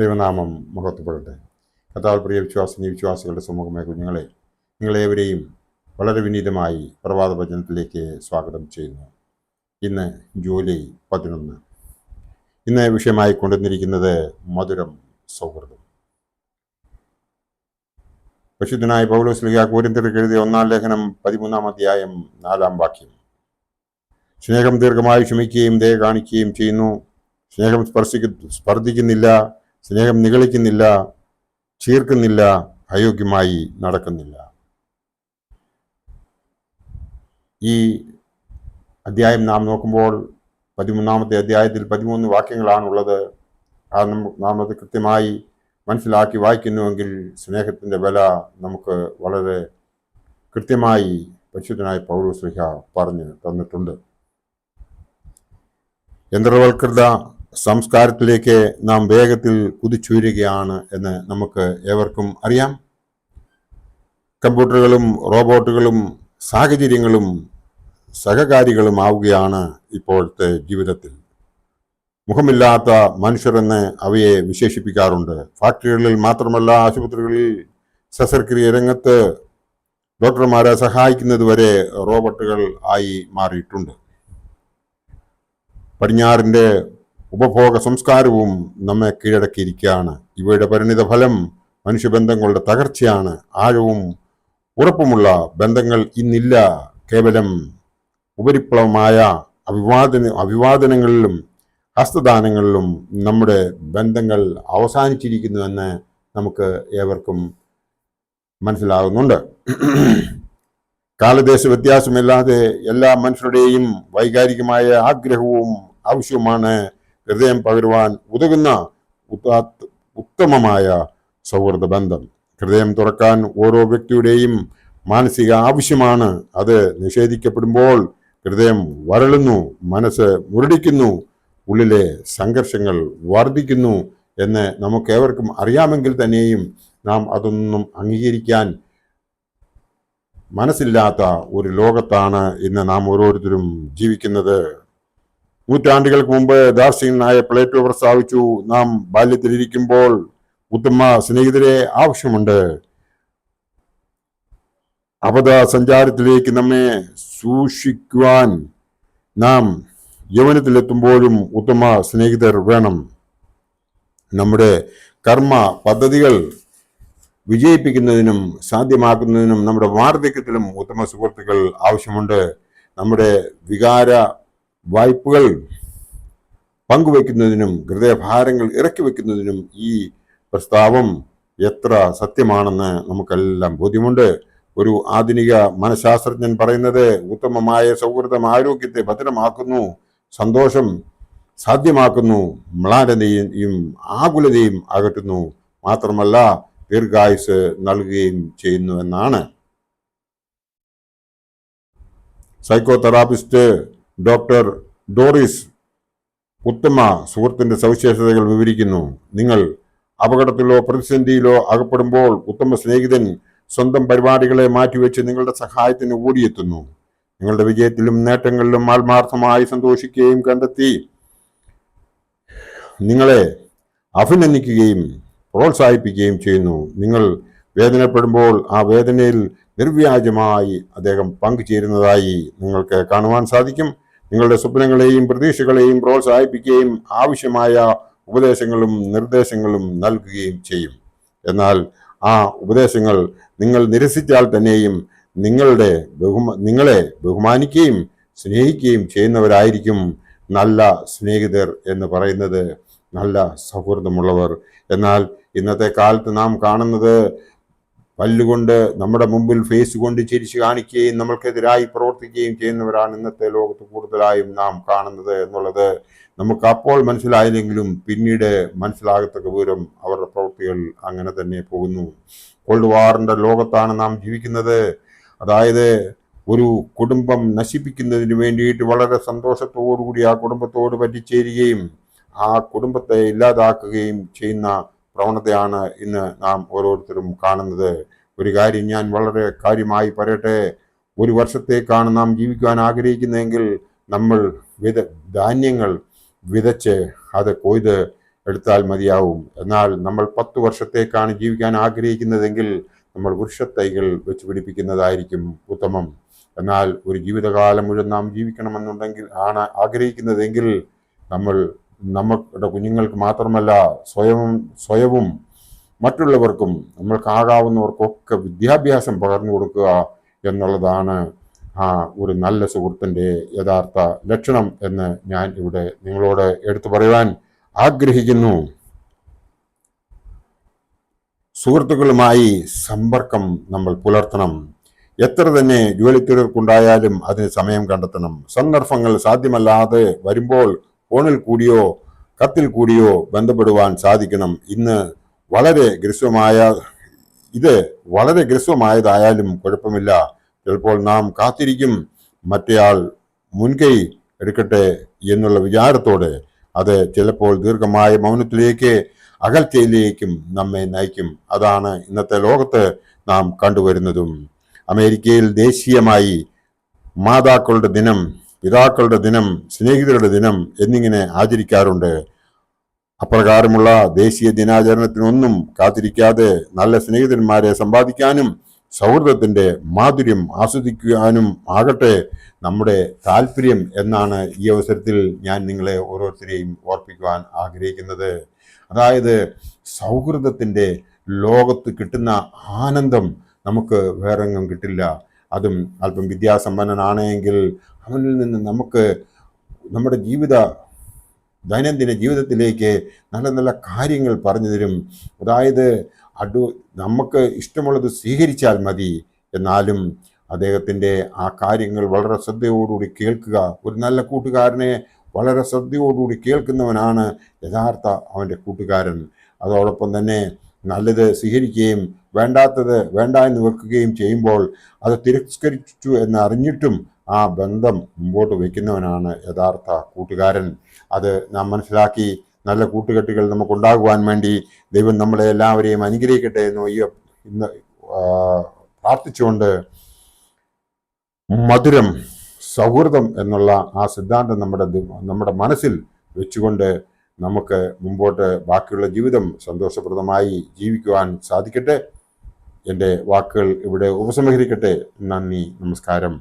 ദൈവനാമം മഹത്വപ്പെടട്ടെ. കർത്താവിൽ പ്രിയ വിശ്വാസികളുടെ സമൂഹമായ കുഞ്ഞുങ്ങളെ, നിങ്ങളേവരെയും വളരെ വിനീതമായി പ്രഭാത ഭജനത്തിലേക്ക് സ്വാഗതം ചെയ്യുന്നു. ഇന്ന് ജൂലൈ 11. ഇന്ന് വിഷയമായി കൊണ്ടുവന്നിരിക്കുന്നത് മധുരം സൗഹൃദം. പരിശുദ്ധനായ പൗലോസ് ശ്ലീഹ കൊരിന്ത്യർക്ക് എഴുതിയ 1-ാം ലേഖനം 13-ാം അധ്യായം 4-ാം വാക്യം. സ്നേഹം ദീർഘമായി ക്ഷമിക്കുകയും ദയ കാണിക്കുകയും ചെയ്യുന്നു. സ്നേഹം സ്പർദ്ധിക്കുന്നില്ല, സ്നേഹം നിഗളിക്കുന്നില്ല, ചീർക്കുന്നില്ല, അയോഗ്യമായി നടക്കുന്നില്ല. ഈ അധ്യായം നാം നോക്കുമ്പോൾ 13-ാമത്തെ അധ്യായത്തിൽ 13 വാക്യങ്ങളാണുള്ളത്. നാം അത് കൃത്യമായി മനസ്സിലാക്കി വായിക്കുന്നുവെങ്കിൽ സ്നേഹത്തിൻ്റെ വില നമുക്ക് വളരെ കൃത്യമായി പരിശുദ്ധനായ പൗലോസ് ശ്ലീഹ പറഞ്ഞു തന്നിട്ടുണ്ട്. യന്ത്രവൽകൃത സംസ്കാരത്തിലേക്ക് നാം വേഗത്തിൽ കുതിച്ചുയരുകയാണ് എന്ന് നമുക്ക് ഏവർക്കും അറിയാം. കമ്പ്യൂട്ടറുകളും റോബോട്ടുകളും സാഹചര്യങ്ങളും സഹകാരികളും ആവുകയാണ് ഇപ്പോഴത്തെ ജീവിതത്തിൽ. മുഖമില്ലാത്ത മനുഷ്യരെന്ന് അവയെ വിശേഷിപ്പിക്കാറുണ്ട്. ഫാക്ടറികളിൽ മാത്രമല്ല, ആശുപത്രികളിൽ ശസ്ത്രക്രിയ രംഗത്ത് ഡോക്ടർമാരെ സഹായിക്കുന്നത് വരെ റോബോട്ടുകൾ ആയി മാറിയിട്ടുണ്ട്. പടിഞ്ഞാറിൻ്റെ ഉപഭോഗ സംസ്കാരവും നമ്മെ കീഴടക്കിയിരിക്കുകയാണ്. ഇവയുടെ പരിണിത ഫലം മനുഷ്യബന്ധങ്ങളുടെ തകർച്ചയാണ്. ആഴവും ഉറപ്പുമുള്ള ബന്ധങ്ങൾ ഇന്നില്ല. കേവലം ഉപരിപ്ലവമായ അഭിവാദനങ്ങളിലും ഹസ്തദാനങ്ങളിലും നമ്മുടെ ബന്ധങ്ങൾ അവസാനിച്ചിരിക്കുന്നുവെന്ന് നമുക്ക് ഏവർക്കും മനസ്സിലാകുന്നുണ്ട്. കാലദേശ വ്യത്യാസമില്ലാതെ എല്ലാ മനുഷ്യരുടെയും വൈകാരികമായ ആഗ്രഹവും ആവശ്യവുമാണ് ഹൃദയം പകരുവാൻ ഉതകുന്ന ഉത്തമമായ സൗഹൃദ ബന്ധം. ഹൃദയം തുറക്കാൻ ഓരോ വ്യക്തിയുടെയും മാനസിക ആവശ്യമാണ്. അത് നിഷേധിക്കപ്പെടുമ്പോൾ ഹൃദയം വരളുന്നു, മനസ്സ് മുരടിക്കുന്നു, ഉള്ളിലെ സംഘർഷങ്ങൾ വർദ്ധിക്കുന്നു എന്ന് നമുക്കേവർക്കും അറിയാമെങ്കിൽ തന്നെയും നാം അതൊന്നും അംഗീകരിക്കാൻ മനസ്സില്ലാത്ത ഒരു ലോകത്താണ് ഇന്ന് നാം ഓരോരുത്തരും ജീവിക്കുന്നത്. നൂറ്റാണ്ടുകൾക്ക് മുമ്പ് ദാർശനികനായ പ്ലേറ്റോ പ്രസ്താവിച്ചു, നാം ബാല്യത്തിലിരിക്കുമ്പോൾ ഉത്തമ സ്നേഹിതരെ ആവശ്യമുണ്ട്. അബദ്ധ സഞ്ചാരത്തിലേക്ക് നമ്മെ സൂക്ഷിക്കുവാൻ നാം യൗവനത്തിലെത്തുമ്പോഴും ഉത്തമ സ്നേഹിതർ വേണം. നമ്മുടെ കർമ്മ പദ്ധതികൾ വിജയിപ്പിക്കുന്നതിനും സാധ്യമാക്കുന്നതിനും നമ്മുടെ വാർദ്ധക്യത്തിലും ഉത്തമ സുഹൃത്തുക്കൾ ആവശ്യമുണ്ട്. നമ്മുടെ വികാര വായ്പകൾ പങ്കുവെക്കുന്നതിനും ഹൃദയഭാരങ്ങൾ ഇറക്കി വെക്കുന്നതിനും ഈ പ്രസ്താവം എത്ര സത്യമാണെന്ന് നമുക്കെല്ലാം ബോധ്യമുണ്ട്. ഒരു ആധുനിക മനഃശാസ്ത്രജ്ഞൻ പറയുന്നത്, ഉത്തമമായ സൗഹൃദം ആരോഗ്യത്തെ ഭദ്രമാക്കുന്നു, സന്തോഷം സാധ്യമാക്കുന്നു, മ്ലാനതയും ആകുലതയും അകറ്റുന്നു, മാത്രമല്ല ദീർഘായുസ് നൽകുകയും ചെയ്യുന്നു എന്നാണ്. സൈക്കോതെറാപ്പിസ്റ്റ് ഡോക്ടർ ഡോറിസ് ഉത്തമ സുഹൃത്തിന്റെ സവിശേഷതകൾ വിവരിക്കുന്നു. നിങ്ങൾ അപകടത്തിലോ പ്രതിസന്ധിയിലോ അകപ്പെടുമ്പോൾ ഉത്തമ സ്നേഹിതൻ സ്വന്തം പരിപാടികളെ മാറ്റിവെച്ച് നിങ്ങളുടെ സഹായത്തിന് ഓടിയെത്തുന്നു. നിങ്ങളുടെ വിജയത്തിലും നേട്ടങ്ങളിലും ആത്മാർത്ഥമായി സന്തോഷിക്കുകയും കണ്ടെത്തി നിങ്ങളെ അഭിനന്ദിക്കുകയും പ്രോത്സാഹിപ്പിക്കുകയും ചെയ്യുന്നു. നിങ്ങൾ വേദനപ്പെടുമ്പോൾ ആ വേദനയിൽ നിർവ്യാജമായി അദ്ദേഹം പങ്കുചേരുന്നതായി നിങ്ങൾക്ക് കാണുവാൻ സാധിക്കും. നിങ്ങളുടെ സ്വപ്നങ്ങളെയും പ്രതീക്ഷകളെയും പ്രോത്സാഹിപ്പിക്കുകയും ആവശ്യമായ ഉപദേശങ്ങളും നിർദ്ദേശങ്ങളും നൽകുകയും ചെയ്യും. എന്നാൽ ആ ഉപദേശങ്ങൾ നിങ്ങൾ നിരസിച്ചാൽ തന്നെയും നിങ്ങളെ ബഹുമാനിക്കുകയും സ്നേഹിക്കുകയും ചെയ്യുന്നവരായിരിക്കും നല്ല സ്നേഹിതർ എന്ന് പറയുന്നത്, നല്ല സൗഹൃദമുള്ളവർ. എന്നാൽ ഇന്നത്തെ കാലത്ത് നാം കാണുന്നത് പല്ലുകൊണ്ട് നമ്മുടെ മുമ്പിൽ ഫേസ് കൊണ്ട് ചിരിച്ചു കാണിക്കുകയും നമ്മൾക്കെതിരായി പ്രവർത്തിക്കുകയും ചെയ്യുന്നവരാണ് ഇന്നത്തെ ലോകത്ത് കൂടുതലായും നാം കാണുന്നത് എന്നുള്ളത് നമുക്ക് അപ്പോൾ മനസ്സിലായില്ലെങ്കിലും പിന്നീട് മനസ്സിലാകത്തക്ക വിവരം അവരുടെ പ്രവൃത്തികൾ അങ്ങനെ തന്നെ പോകുന്നു. കോൾഡ് വാറിന്റെ ലോകത്താണ് നാം ജീവിക്കുന്നത്. അതായത് ഒരു കുടുംബം നശിപ്പിക്കുന്നതിന് വേണ്ടിയിട്ട് വളരെ സന്തോഷത്തോടുകൂടി ആ കുടുംബത്തോട് പറ്റിച്ചേരുകയും ആ കുടുംബത്തെ ഇല്ലാതാക്കുകയും ചെയ്യുന്ന പ്രവണതയാണ് ഇന്ന് നാം ഓരോരുത്തരും കാണുന്നത്. ഒരു കാര്യം ഞാൻ വളരെ കാര്യമായി പറയട്ടെ. ഒരു വർഷത്തേക്കാണ് നാം ജീവിക്കാൻ ആഗ്രഹിക്കുന്നതെങ്കിൽ നമ്മൾ ധാന്യങ്ങൾ വിതച്ച് അത് കൊയ്ത് എടുത്താൽ മതിയാവും. എന്നാൽ നമ്മൾ 10 വർഷത്തേക്കാണ് ജീവിക്കാൻ ആഗ്രഹിക്കുന്നതെങ്കിൽ നമ്മൾ വൃക്ഷത്തൈകൾ വെച്ച് പിടിപ്പിക്കുന്നതായിരിക്കും ഉത്തമം. എന്നാൽ ഒരു ജീവിതകാലം മുഴുവൻ നാം ജീവിക്കണമെന്നുണ്ടെങ്കിൽ ആണ് ആഗ്രഹിക്കുന്നതെങ്കിൽ നമ്മൾ നമ്മുടെ കുഞ്ഞുങ്ങൾക്ക് മാത്രമല്ല സ്വയവും മറ്റുള്ളവർക്കും നമ്മൾക്കാകാവുന്നവർക്കൊക്കെ വിദ്യാഭ്യാസം പകർന്നു കൊടുക്കുക എന്നുള്ളതാണ് ഒരു നല്ല സുഹൃത്തിൻ്റെ യഥാർത്ഥ ലക്ഷണം എന്ന് ഞാൻ ഇവിടെ നിങ്ങളോട് എടുത്തു പറയുവാൻ ആഗ്രഹിക്കുന്നു. സുഹൃത്തുക്കളുമായി സമ്പർക്കം നമ്മൾ പുലർത്തണം. എത്ര തന്നെ ജോലിത്തിരക്കുണ്ടായാലും അതിന് സമയം കണ്ടെത്തണം. സന്ദർഭങ്ങൾ സാധ്യമല്ലാതെ വരുമ്പോൾ ഫോണിൽ കൂടിയോ കത്തിൽ കൂടിയോ ബന്ധപ്പെടുവാൻ സാധിക്കണം. ഇത് വളരെ ഗ്രസ്വമായതായാലും കുഴപ്പമില്ല. ചിലപ്പോൾ നാം കാത്തിരിക്കും മറ്റേയാൾ മുൻകൈ എടുക്കട്ടെ എന്നുള്ള വിചാരത്തോടെ. അത് ചിലപ്പോൾ ദീർഘമായ മൗനത്തിലേക്ക് അകൽച്ചയിലേക്കും നമ്മെ നയിക്കും. അതാണ് ഇന്നത്തെ ലോകത്ത് നാം കണ്ടുവരുന്നതും. അമേരിക്കയിൽ ദേശീയമായി മാതാക്കളുടെ ദിനം, പിതാക്കളുടെ ദിനം, സ്നേഹിതരുടെ ദിനം എന്നിങ്ങനെ ആചരിക്കാറുണ്ട്. അപ്രകാരമുള്ള ദേശീയ ദിനാചരണത്തിനൊന്നും കാത്തിരിക്കാതെ നല്ല സ്നേഹിതന്മാരെ സമ്പാദിക്കാനും സൗഹൃദത്തിന്റെ മാധുര്യം ആസ്വദിക്കാനും ആകട്ടെ നമ്മുടെ താല്പര്യം എന്നാണ് ഈ അവസരത്തിൽ ഞാൻ നിങ്ങളെ ഓരോരുത്തരെയും ഓർപ്പിക്കുവാൻ ആഗ്രഹിക്കുന്നത്. അതായത് സൗഹൃദത്തിന്റെ ലോകത്ത് കിട്ടുന്ന ആനന്ദം നമുക്ക് വേറെങ്ങും കിട്ടില്ല. അതും അല്പം വിദ്യാസമ്പന്നനാണെങ്കിൽ അവനിൽ നിന്ന് നമുക്ക് നമ്മുടെ ദൈനംദിന ജീവിതത്തിലേക്ക് നല്ല നല്ല കാര്യങ്ങൾ പറഞ്ഞു തരും. അതായത് നമുക്ക് ഇഷ്ടമുള്ളത് സ്വീകരിച്ചാൽ മതി. എന്നാലും അദ്ദേഹത്തിൻ്റെ ആ കാര്യങ്ങൾ വളരെ ശ്രദ്ധയോടുകൂടി കേൾക്കുക. ഒരു നല്ല കൂട്ടുകാരനെ വളരെ ശ്രദ്ധയോടുകൂടി കേൾക്കുന്നവനാണ് യഥാർത്ഥ അവൻ്റെ കൂട്ടുകാരൻ. അതോടൊപ്പം തന്നെ നല്ലത് സ്വീകരിക്കുകയും വേണ്ടാത്തത് വേണ്ട എന്ന് വെക്കുകയും ചെയ്യുമ്പോൾ അത് തിരസ്കരിച്ചു എന്നറിഞ്ഞിട്ടും ആ ബന്ധം മുമ്പോട്ട് വയ്ക്കുന്നവനാണ് യഥാർത്ഥ കൂട്ടുകാരൻ. അത് നാം മനസ്സിലാക്കി നല്ല കൂട്ടുകെട്ടുകൾ നമുക്കുണ്ടാകുവാൻ വേണ്ടി ദൈവം നമ്മളെ എല്ലാവരെയും അനുഗ്രഹിക്കട്ടെ എന്ന് ഇന്ന് പ്രാർത്ഥിച്ചുകൊണ്ട് മധുരം സൗഹൃദം എന്നുള്ള ആ സിദ്ധാന്തം നമ്മുടെ മനസ്സിൽ വെച്ചുകൊണ്ട് നമുക്ക് മുമ്പോട്ട് ബാക്കിയുള്ള ജീവിതം സന്തോഷപ്രദമായി ജീവിക്കുവാൻ സാധിക്കട്ടെ. എൻ്റെ വാക്കുകൾ ഇവിടെ ഉപസംഹരിക്കട്ടെ. നന്ദി, നമസ്കാരം.